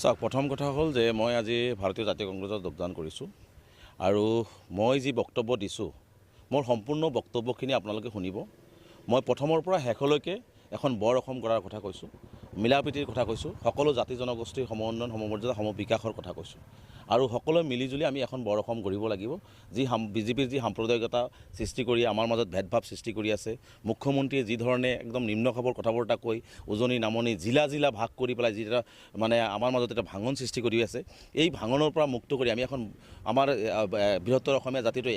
চাওক, প্ৰথম কথা হ'ল যে মই আজি ভাৰতীয় জাতীয় কংগ্ৰেছত যোগদান কৰিছোঁ আৰু মই যি বক্তব্য দিছোঁ মোৰ সম্পূৰ্ণ বক্তব্যখিনি আপোনালোকে শুনিব। মই প্ৰথমৰ পৰা শেষলৈকে এখন বৰ অসম গঢ়াৰ কথা কৈছোঁ, মিলাপ্ৰীতিৰ কথা কৈছোঁ, সকলো জাতি জনগোষ্ঠীৰ সমন্বয়ন সমমৰ্যাদা সমবিকাশৰ কথা কৈছোঁ আৰু সকলোৱে মিলিজুলি আমি এখন বৰ অসম গঢ়িব লাগিব। যি বিজেপিৰ যি সাম্প্ৰদায়িকতা সৃষ্টি কৰি আমাৰ মাজত ভেদভাৱ সৃষ্টি কৰি আছে, মুখ্যমন্ত্ৰীয়ে যি ধৰণে একদম নিম্ন খাবৰ কথা বতৰা কৈ উজনি নামনি জিলা জিলা ভাগ কৰি পেলাই যিটা মানে আমাৰ মাজত এটা ভাঙন সৃষ্টি কৰি আছে, এই ভাঙনৰ পৰা মুক্ত কৰি আমি এখন আমাৰ বৃহত্তৰ অসমীয়া জাতিটো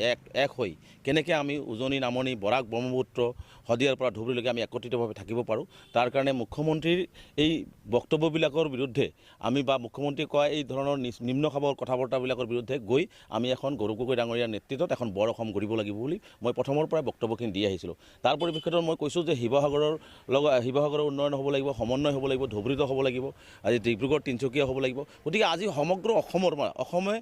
এক হৈ কেনেকৈ আমি উজনি নামনি বৰাক ব্ৰহ্মপুত্ৰ শদিয়াৰ পৰা ধুবুৰীলৈকে আমি একত্ৰিতভাৱে থাকিব পাৰোঁ, তাৰ কাৰণে মুখ্যমন্ত্ৰীৰ এই বক্তব্যবিলাকৰ বিৰুদ্ধে আমি বা মুখ্যমন্ত্ৰীয়ে কোৱা এই ধৰণৰ নিম্ন খাবৰ কথা বতৰাবিলাকৰ বিৰুদ্ধে গৈ আমি এখন গৌৰৱ গগৈ ডাঙৰীয়াৰ নেতৃত্বত এখন বৰ অসম গঢ়িব লাগিব বুলি মই প্ৰথমৰ পৰাই বক্তব্যখিনি দি আহিছিলোঁ। তাৰ পৰিপ্ৰেক্ষিতত মই কৈছোঁ যে শিৱসাগৰৰ উন্নয়ন হ'ব লাগিব, সমন্বয় হ'ব লাগিব, ধুবুৰীতো হ'ব লাগিব, আজি ডিব্ৰুগড় তিনিচুকীয়া হ'ব লাগিব। গতিকে আজি সমগ্ৰ অসমে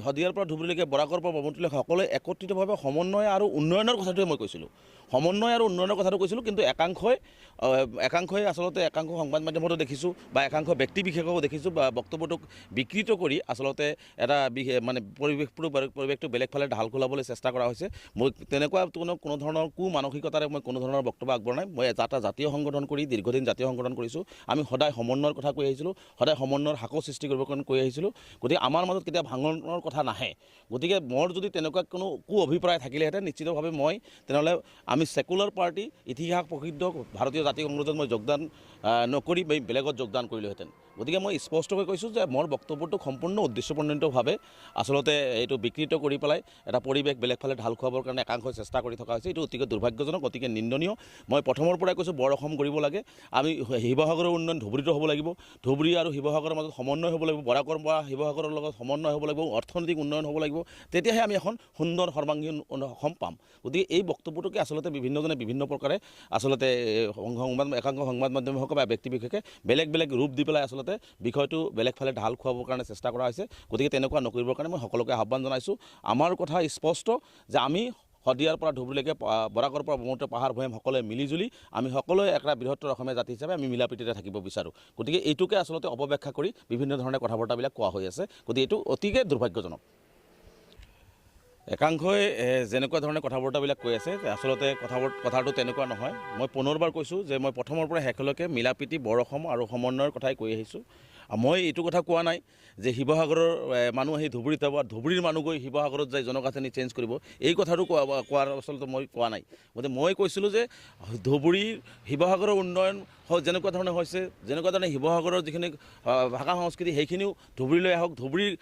শদিয়াৰ পৰা ধুবুৰীলৈকে বৰাকৰ পৰা ব্ৰহ্মপুত্ৰলৈকে সকলোৱে একত্ৰিতভাৱে সমন্বয় আৰু উন্নয়নৰ কথাটোৱে মই কৈছিলোঁ, সমন্বয় আৰু উন্নয়নৰ কথাটো কৈছিলোঁ। কিন্তু একাংশই আচলতে একাংশ সংবাদ মাধ্যমতো দেখিছোঁ বা একাংশ ব্যক্তি বিশেষকো দেখিছোঁ বা বক্তব্যটোক বিকৃত কৰি আচলতে এটা মানে পৰিৱেশটো বেলেগ ফালে ঢাল খুলাবলৈ চেষ্টা কৰা হৈছে। মই তেনেকুৱা কোনো ধৰণৰ মানসিকতাৰে মই কোনো ধৰণৰ বক্তব্য আগবঢ়া নাই। মই এটা জাতীয় সংগঠন কৰি দীৰ্ঘদিন জাতীয় সংগঠন কৰিছোঁ। আমি সদায় সমন্বয়ৰ কথা কৈ আহিছিলোঁ, সদায় সমন্বয়ৰ হাকো সৃষ্টি কৰিবৰ কাৰণে কৈ আহিছিলোঁ। গতিকে আমাৰ মাজত কেতিয়া ভাঙনৰ কথা নাহে। গতিকে মোৰ যদি তেনেকুৱা কোনো অভিপ্ৰায় থাকিলেহেঁতেন নিশ্চিতভাৱে তেনেহ'লে আমি ছেকুলাৰ পাৰ্টি ইতিহাস প্ৰসিদ্ধ ভাৰতীয় জাতীয় কংগ্ৰেছত মই যোগদান নকৰি বেলেগত যোগদান কৰিলোহেঁতেন। গতিকে মই স্পষ্টকৈ কৈছোঁ যে মোৰ বক্তব্যটোক সম্পূৰ্ণ উদ্দেশ্যপ্ৰণোদিতভাৱে আচলতে এইটো বিকৃত কৰি পেলাই এটা পৰিৱেশ বেলেগ ফালে ঢাল খুৱাবৰ কাৰণে একাংশই চেষ্টা কৰি থকা হৈছে। এইটো অতিকে দুৰ্ভাগ্যজনক, অতিকে নিন্দনীয়। মই প্ৰথমৰ পৰাই কৈছোঁ বৰ অসম কৰিব লাগে। আমি শিৱসাগৰৰ উন্নয়ন ধুবুৰীতো হ'ব লাগিব, ধুবুৰী আৰু শিৱসাগৰৰ মাজত সমন্বয় হ'ব লাগিব, বৰাকৰ পৰা শিৱসাগৰৰ লগত সমন্বয় হ'ব লাগিব, অৰ্থনৈতিক উন্নয়ন হ'ব লাগিব, তেতিয়াহে আমি এখন সুন্দৰ সৰ্বাংগীন অসম পাম। গতিকে এই বক্তব্যটোকে আচলতে বিভিন্নজনে বিভিন্ন প্ৰকাৰে আচলতে একাংশ সংবাদ মাধ্যমে হওক বা ব্যক্তি বিশেষে বেলেগ বেলেগ ৰূপ দি পেলাই আচলতে বিষয়টো বেলেগ ফালে ঢাল খুৱাবৰ কাৰণে চেষ্টা কৰা হৈছে। গতিকে তেনেকুৱা নকৰিবৰ কাৰণে মই সকলোকে আহ্বান জনাইছোঁ। আমাৰ কথা স্পষ্ট যে আমি শদিয়াৰ পৰা ধুবুৰীলৈকে বৰাকৰ পৰা ব্ৰহ্মপুত্ৰ পাহাৰ ভৈয়াম সকলোৱে মিলিজুলি আমি সকলোৱে এটা বৃহত্তৰ অসমীয়া জাতি হিচাপে আমি মিলাপ্ৰীতিৰে থাকিব বিচাৰোঁ। গতিকে এইটোকে আচলতে অপব্যাখ্যা কৰি বিভিন্ন ধৰণে কথা বতৰাবিলাক কোৱা হৈ আছে। গতিকে এইটো অতিকে দুৰ্ভাগ্যজনক। একাংশই যেনেকুৱা ধৰণে কথা বতৰাবিলাক কৈ আছে আচলতে কথাটো তেনেকুৱা নহয়। মই পুনৰবাৰ কৈছোঁ যে মই প্ৰথমৰ পৰা শেষলৈকে মিলাপ্ৰীতি বৰ অসম আৰু সমন্বয়ৰ কথাই কৈ আহিছোঁ। মই এইটো কথা কোৱা নাই যে শিৱসাগৰৰ মানুহ আহি ধুবুৰীত যাব, ধুবুৰীৰ মানুহ গৈ শিৱসাগৰত যাই জনগাঁথনি চেঞ্জ কৰিব, এই কথাটো কোৱাৰ আচলতে মই কোৱা নাই। গতিকে মই কৈছিলোঁ যে ধুবুৰীৰ শিৱসাগৰৰ উন্নয়ন যেনেকুৱা ধৰণে হৈছে, যেনেকুৱা ধৰণে শিৱসাগৰৰ যিখিনি ভাষা সংস্কৃতি সেইখিনিও ধুবুৰীলৈ আহক, ধুবুৰীৰ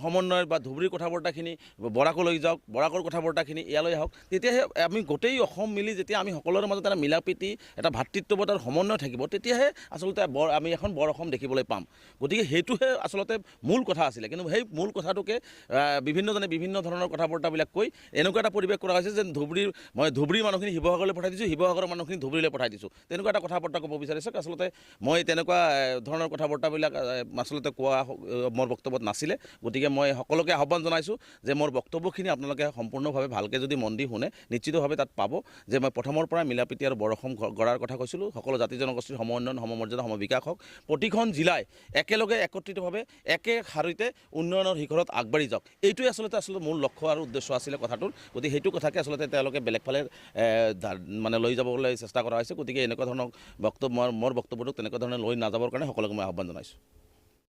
সমন্বয়ৰ বা ধুবুৰীৰ কথা বতৰাখিনি বৰাকলৈ যাওক, বৰাকৰ কথা বতৰাখিনি ইয়ালৈ আহক, তেতিয়াহে আমি গোটেই অসম মিলি যেতিয়া আমি সকলোৰে মাজত এটা মিলাপ্ৰীতি এটা ভাতৃত্ববোধৰ সমন্বয় থাকিব, তেতিয়াহে আচলতে আমি এখন বৰ অসম দেখিবলৈ পাম। গতিকে সেইটোহে আচলতে মূল কথা আছিলে। কিন্তু সেই মূল কথাটোকে বিভিন্নজনে বিভিন্ন ধৰণৰ কথা বতৰাবিলাক কৈ এনেকুৱা এটা পৰিৱেশ কৰা হৈছে যেন মই ধুবুৰীৰ মানুহখিনি শিৱসাগৰলৈ পঠাই দিছোঁ, শিৱসাগৰৰ মানুহখিনি ধুবুৰীলৈ পঠাই দিছোঁ, তেনেকুৱা এটা কথা বতৰা ক'ব বিচাৰিছে। আচলতে মই তেনেকুৱা ধৰণৰ কথা বতৰাবিলাক আচলতে কোৱা মোৰ বক্তব্যত নাছিলে। গতিকে মই সকলোকে আহ্বান জনাইছোঁ যে মোৰ বক্তব্যখিনি আপোনালোকে সম্পূৰ্ণভাৱে ভালকৈ যদি মন দি শুনে নিশ্চিতভাৱে তাত পাব যে মই প্ৰথমৰ পৰা মিলাপ্ৰীতি আৰু বৰ অসম গঢ়াৰ কথা কৈছিলোঁ। সকলো জাতি জনগোষ্ঠীৰ সমন্বয়ন সমমৰ্যাদা সমবিকাশ হওক, প্ৰতিখন জিলাই একেলগে একত্ৰিতভাৱে একে শাৰীতে উন্নয়নৰ শিখৰত আগবাঢ়ি যাওক, এইটোৱে আচলতে মূল লক্ষ্য আৰু উদ্দেশ্য আছিলে কথাটোৰ। গতিকে সেইটো কথাকে আচলতে তেওঁলোকে বেলেগ ফালে মানে লৈ যাবলৈ চেষ্টা কৰা হৈছে। গতিকে এনেকুৱা ধৰণৰ মোৰ বক্তব্যটোক তেনেকুৱা ধৰণে লৈ নাযাবৰ কাৰণে সকলোকে মই আহ্বান জনাইছোঁ।